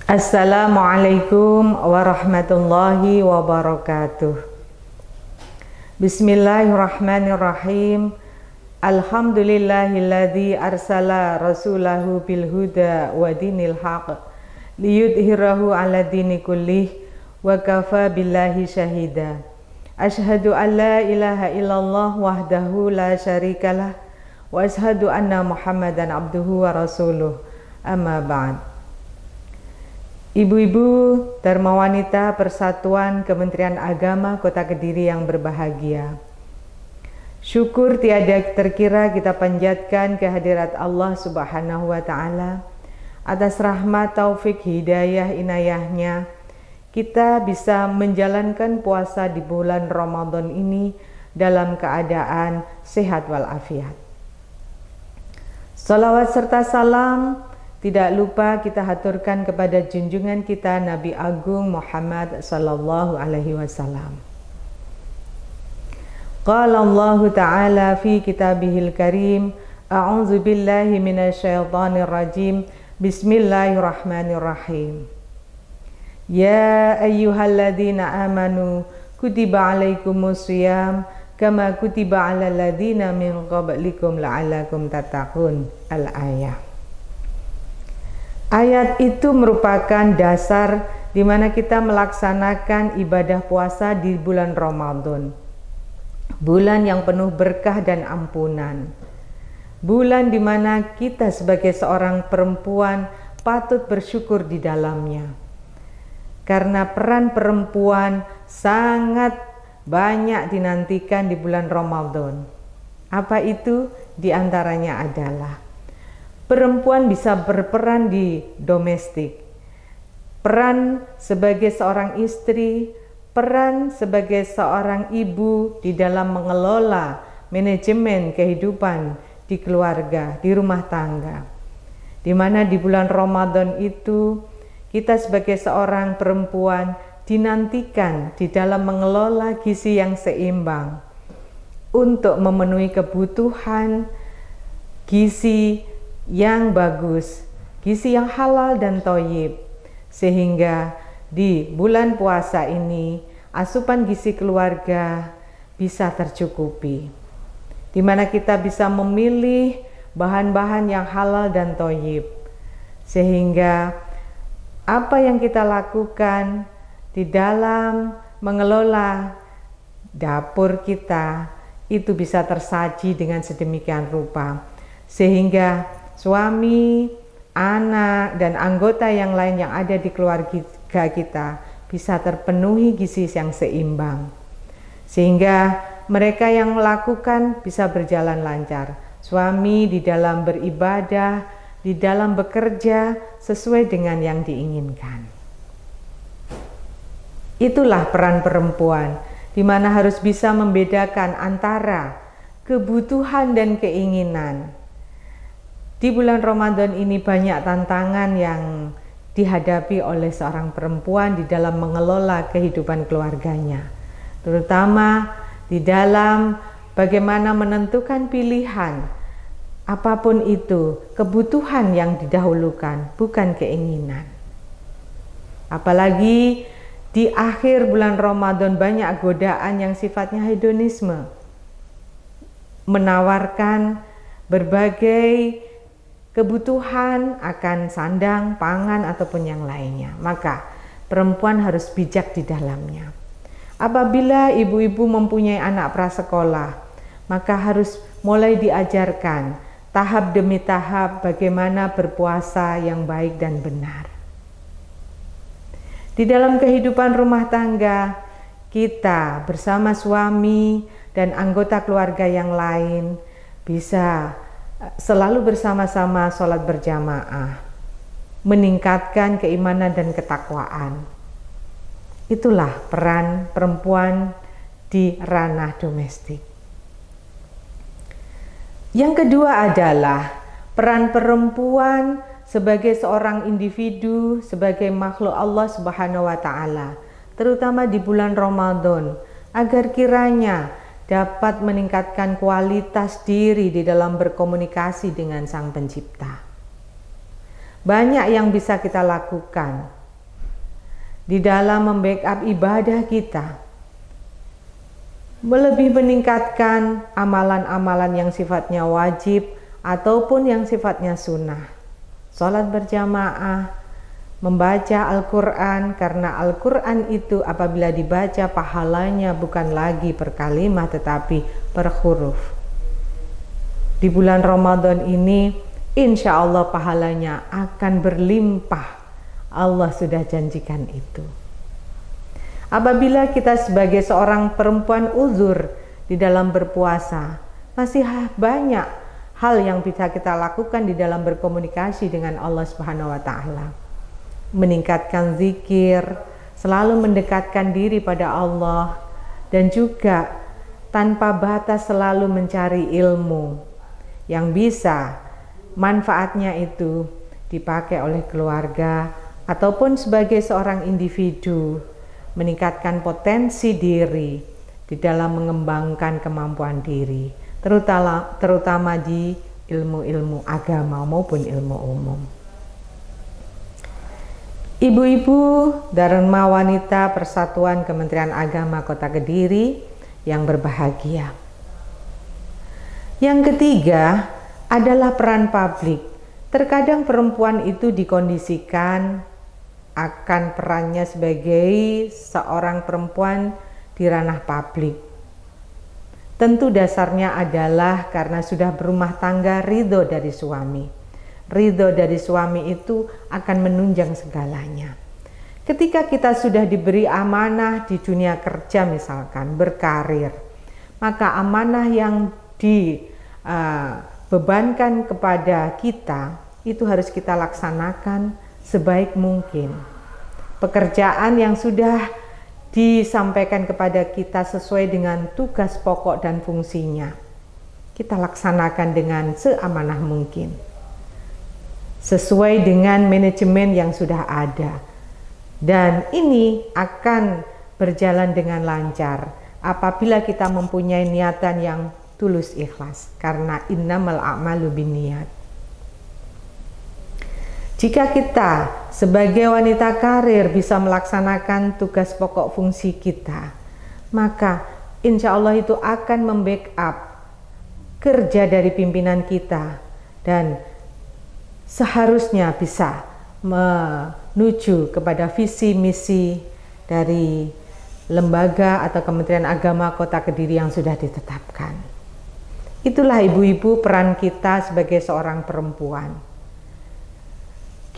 Assalamualaikum warahmatullahi wabarakatuh. Bismillahirrahmanirrahim. Alhamdulillahilladzi arsala rasulahu bil huda wa dinil haq liyudhhirahu ala dini kullih wa kafa billahi syahida. Asyhadu an la ilaha illallah wahdahu la syarikalah wa asyhadu anna Muhammadan abduhu wa rasuluh. Amma ba'd. Ibu-ibu Dharma Wanita Persatuan Kementerian Agama Kota Kediri yang berbahagia, syukur tiada terkira kita panjatkan kehadirat Allah Subhanahu wa Ta'ala atas rahmat, taufik, hidayah, inayahnya kita bisa menjalankan puasa di bulan Ramadan ini dalam keadaan sehat walafiat. Salawat serta salam tidak lupa kita haturkan kepada junjungan kita Nabi Agung Muhammad sallallahu alaihi wasallam. Qala Allah Ta'ala fi kitabihil karim, a'udzu billahi minasyaitonir rajim. Bismillahirrahmanirrahim. Ya ayyuhalladzina amanu kutiba alaikumus shiyam kama kutiba alal ladzina min qablikum la'allakum tattaqun. Al-ayah. Ayat itu merupakan dasar di mana kita melaksanakan ibadah puasa di bulan Ramadan. Bulan yang penuh berkah dan ampunan. Bulan di mana kita sebagai seorang perempuan patut bersyukur di dalamnya. Karena peran perempuan sangat banyak dinantikan di bulan Ramadan. Apa itu? Di antaranya adalah perempuan bisa berperan di domestik, peran sebagai seorang istri, peran sebagai seorang ibu di dalam mengelola manajemen kehidupan di keluarga, di rumah tangga. Di mana di bulan Ramadan itu kita sebagai seorang perempuan dinantikan di dalam mengelola gizi yang seimbang untuk memenuhi kebutuhan gizi yang bagus, gizi yang halal dan thayyib, sehingga di bulan puasa ini asupan gizi keluarga bisa tercukupi, di mana kita bisa memilih bahan-bahan yang halal dan thayyib, sehingga apa yang kita lakukan di dalam mengelola dapur kita itu bisa tersaji dengan sedemikian rupa, sehingga suami, anak, dan anggota yang lain yang ada di keluarga kita bisa terpenuhi gizi yang seimbang, sehingga mereka yang melakukan bisa berjalan lancar. Suami di dalam beribadah, di dalam bekerja sesuai dengan yang diinginkan. Itulah peran perempuan, di mana harus bisa membedakan antara kebutuhan dan keinginan. Di bulan Ramadan ini banyak tantangan yang dihadapi oleh seorang perempuan di dalam mengelola kehidupan keluarganya, terutama di dalam bagaimana menentukan pilihan. Apapun itu, kebutuhan yang didahulukan, bukan keinginan. Apalagi di akhir bulan Ramadan banyak godaan yang sifatnya hedonisme, menawarkan berbagai kebutuhan akan sandang, pangan, ataupun yang lainnya. Maka perempuan harus bijak di dalamnya. Apabila ibu-ibu mempunyai anak prasekolah, maka harus mulai diajarkan tahap demi tahap bagaimana berpuasa yang baik dan benar. Di dalam kehidupan rumah tangga, kita bersama suami dan anggota keluarga yang lain bisa selalu bersama-sama sholat berjamaah, meningkatkan keimanan dan ketakwaan. Itulah peran perempuan di ranah domestik. Yang kedua adalah peran perempuan sebagai seorang individu, sebagai makhluk Allah Subhanahu wa Ta'ala, terutama di bulan Ramadan, agar kiranya dapat meningkatkan kualitas diri di dalam berkomunikasi dengan Sang Pencipta. Banyak yang bisa kita lakukan di dalam membackup ibadah kita, lebih meningkatkan amalan-amalan yang sifatnya wajib ataupun yang sifatnya sunnah. Sholat berjamaah, membaca Al-Quran, karena Al-Quran itu apabila dibaca pahalanya bukan lagi per kalimat tetapi per huruf. Di bulan Ramadan ini insya Allah pahalanya akan berlimpah. Allah sudah janjikan itu. Apabila kita sebagai seorang perempuan uzur di dalam berpuasa, masih banyak hal yang bisa kita lakukan di dalam berkomunikasi dengan Allah Subhanahu wa Ta'ala. Meningkatkan zikir, selalu mendekatkan diri pada Allah, dan juga tanpa batas selalu mencari ilmu yang bisa manfaatnya itu dipakai oleh keluarga ataupun sebagai seorang individu, meningkatkan potensi diri di dalam mengembangkan kemampuan diri, terutama di ilmu-ilmu agama maupun ilmu umum. Ibu-ibu Dharma Wanita Persatuan Kementerian Agama Kota Kediri yang berbahagia. Yang ketiga adalah peran publik. Terkadang perempuan itu dikondisikan akan perannya sebagai seorang perempuan di ranah publik. Tentu dasarnya adalah karena sudah berumah tangga, ridho dari suami. Ridho dari suami itu akan menunjang segalanya. Ketika kita sudah diberi amanah di dunia kerja misalkan, berkarir, maka amanah yang dibebankan kepada kita itu harus kita laksanakan sebaik mungkin. Pekerjaan yang sudah disampaikan kepada kita sesuai dengan tugas pokok dan fungsinya, kita laksanakan dengan seamanah mungkin, sesuai dengan manajemen yang sudah ada. Dan ini akan berjalan dengan lancar apabila kita mempunyai niatan yang tulus ikhlas, karena innamal a'malu binniyat. Jika kita sebagai wanita karir bisa melaksanakan tugas pokok fungsi kita, maka insya Allah itu akan membackup kerja dari pimpinan kita dan seharusnya bisa menuju kepada visi misi dari lembaga atau Kementerian Agama Kota Kediri yang sudah ditetapkan. Itulah ibu-ibu peran kita sebagai seorang perempuan.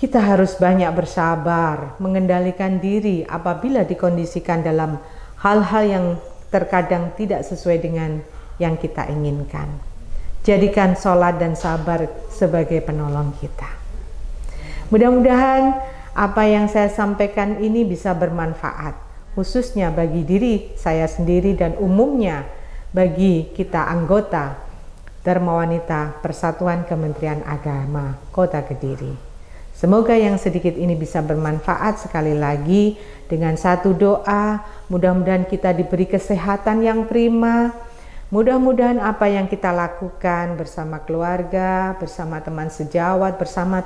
Kita harus banyak bersabar, mengendalikan diri apabila dikondisikan dalam hal-hal yang terkadang tidak sesuai dengan yang kita inginkan. Jadikan sholat dan sabar sebagai penolong kita. Mudah-mudahan apa yang saya sampaikan ini bisa bermanfaat, khususnya bagi diri saya sendiri dan umumnya bagi kita anggota Dharma Wanita Persatuan Kementerian Agama Kota Kediri. Semoga yang sedikit ini bisa bermanfaat. Sekali lagi dengan satu doa, mudah-mudahan kita diberi kesehatan yang prima. Mudah-mudahan apa yang kita lakukan bersama keluarga, bersama teman sejawat, bersama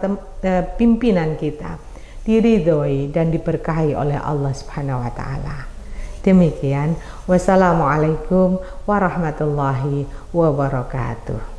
pimpinan kita diridhoi dan diberkahi oleh Allah Subhanahu wa Ta'ala. Demikian, wassalamualaikum warahmatullahi wabarakatuh.